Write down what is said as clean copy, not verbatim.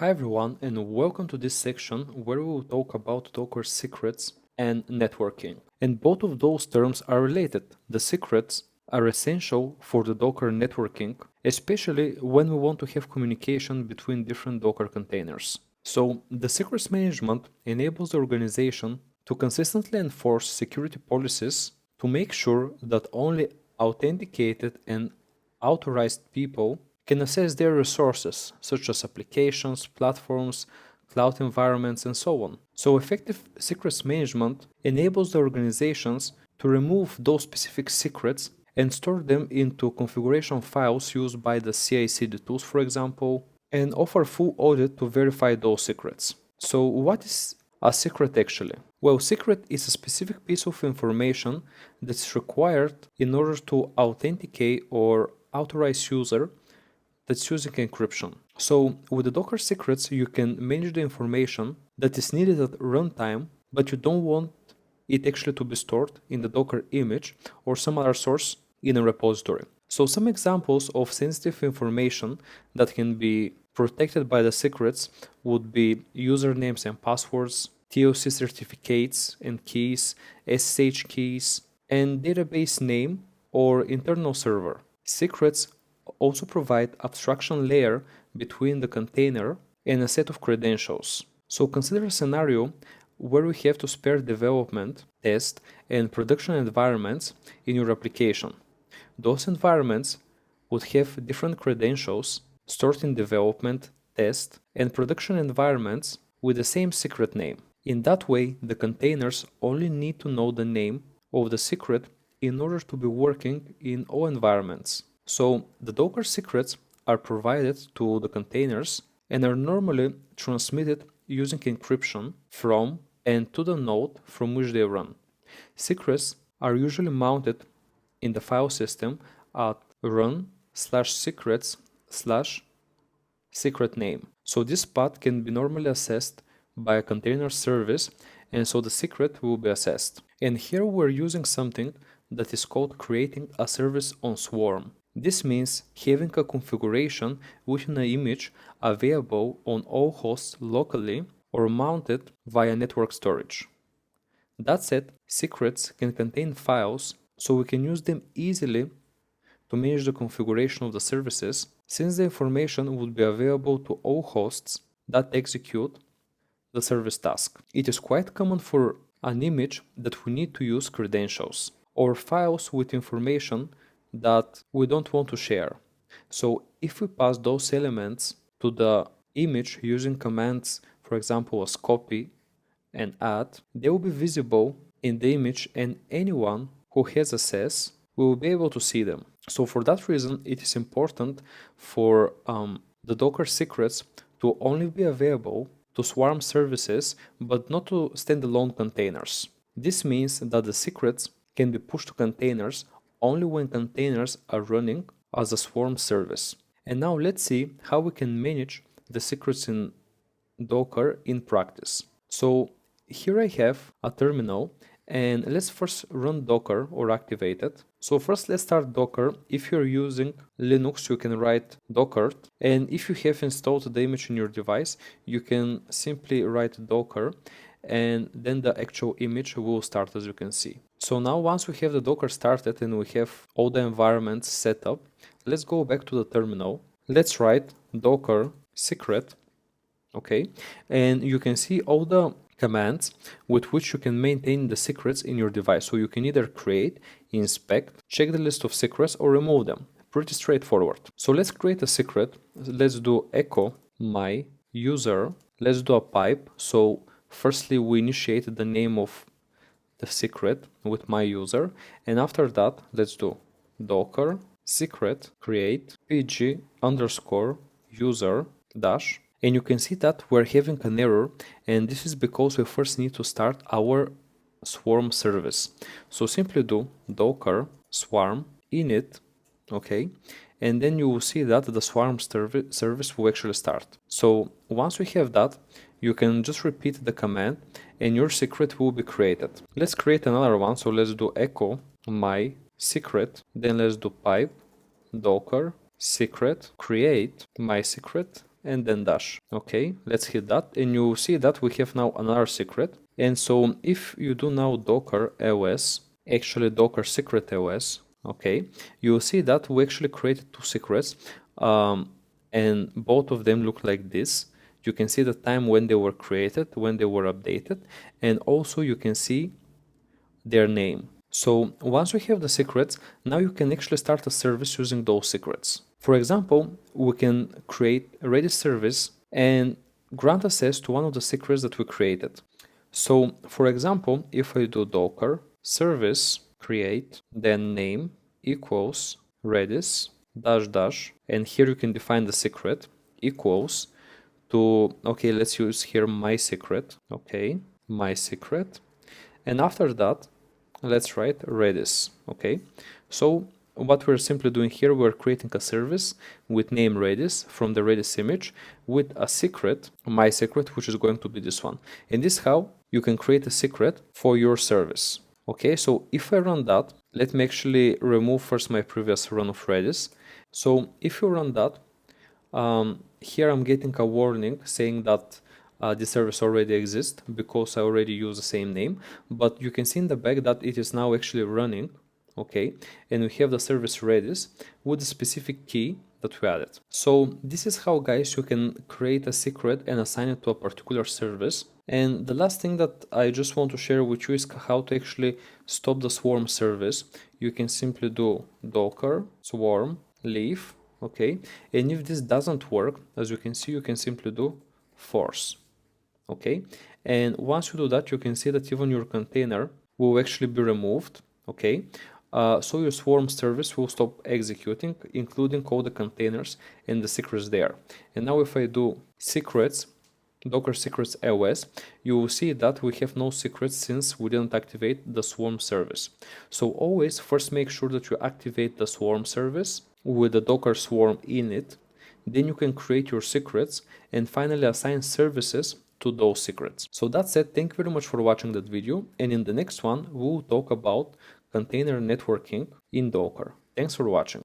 Hi everyone, and welcome to this section where we will talk about Docker secrets and networking. And both of those terms are related. The secrets are essential for the Docker networking, especially when we want to have communication between different Docker containers. So the secrets management enables the organization to consistently enforce security policies to make sure that only authenticated and authorized people can access their resources, such as applications, platforms, cloud environments, and so on. So, effective secrets management enables the organizations to remove those specific secrets and store them into configuration files used by the CI/CD tools, for example, and offer full audit to verify those secrets. So, what is a secret actually? Well, secret is a specific piece of information that's required in order to authenticate or authorize user that's using encryption. So with the Docker secrets, you can manage the information that is needed at runtime, but you don't want it actually to be stored in the Docker image or some other source in a repository. So some examples of sensitive information that can be protected by the secrets would be usernames and passwords, TLC certificates and keys, SSH keys, and database name or internal server. Secrets also provide abstraction layer between the container and a set of credentials. So consider a scenario where we have to spare development, test, and production environments in your application. Those environments would have different credentials stored in development, test, and production environments with the same secret name. In that way, the containers only need to know the name of the secret in order to be working in all environments. So the Docker secrets are provided to the containers and are normally transmitted using encryption from and to the node from which they run. Secrets are usually mounted in the file system at run/secrets/secret name. So this path can be normally accessed by a container service, and so the secret will be accessed. And here we're using something that is called creating a service on Swarm. This means having a configuration with an image available on all hosts locally or mounted via network storage. That said, secrets can contain files, so we can use them easily to manage the configuration of the services, since the information would be available to all hosts that execute the service task. It is quite common for an image that we need to use credentials or files with information that we don't want to share. So if we pass those elements to the image using commands, for example, as copy and add, they will be visible in the image and anyone who has access will be able to see them. So for that reason, it is important for the Docker secrets to only be available to Swarm services, but not to standalone containers. This means that the secrets can be pushed to containers only when containers are running as a Swarm service. And now let's see how we can manage the secrets in Docker in practice. So here I have a terminal, and let's first run Docker or activate it. So first let's start Docker. If you're using Linux, you can write docker, and if you have installed the image in your device, you can simply write docker, and then the actual image will start, as you can see. So now once we have the Docker started and we have all the environments set up, let's go back to the terminal. Let's write docker secret, okay? And you can see all the commands with which you can maintain the secrets in your device. So you can either create, inspect, check the list of secrets, or remove them. Pretty straightforward. So let's create a secret. Let's do echo my user. Let's do a pipe. So firstly, we initiate the name of the secret with my user, and after that, let's do docker secret create pg underscore user dash, and you can see that we're having an error, and this is because we first need to start our Swarm service. So simply do docker swarm init, okay, and then you will see that the Swarm service will actually start. So once we have that, you can just repeat the command and your secret will be created. Let's create another one. So let's do echo my secret, then let's do pipe docker secret create my secret, and then dash. Okay, let's hit that, and you see that we have now another secret. And so if you do now docker os, actually docker secret os, okay, you will see that we actually created two secrets, and both of them look like this. You can see the time when they were created, when they were updated, and also you can see their name. So once we have the secrets, now you can actually start a service using those secrets. For example, we can create a Redis service and grant access to one of the secrets that we created. So for example, if I do docker service create, then name equals Redis dash dash, and here you can define the secret equals to, okay, let's use here my secret, okay, my secret, and after that let's write Redis. Okay, so what we're simply doing here, we're creating a service with name Redis from the Redis image with a secret, my secret, which is going to be this one. And this is how you can create a secret for your service. Okay, so if I run that, let me actually remove first my previous run of Redis. So if you run that, here I'm getting a warning saying that the service already exists because I already use the same name, but you can see in the back that it is now actually running, okay, and we have the service Redis with the specific key that we added. So this is how, guys, you can create a secret and assign it to a particular service. And the last thing that I just want to share with you is how to actually stop the swarm service. You can simply do docker swarm leave, okay, and if this doesn't work, as you can see, you can simply do force. Okay, and once you do that, you can see that even your container will actually be removed. Okay, so your swarm service will stop executing, including all the containers and the secrets there. And now if I do secrets, docker secrets os, you will see that we have no secrets since we didn't activate the swarm service. So always first make sure that you activate the swarm service with the docker swarm in it, then you can create your secrets and finally assign services to those secrets. So that's it. Thank you very much for watching that video, and in the next one we'll talk about container networking in Docker. Thanks for watching.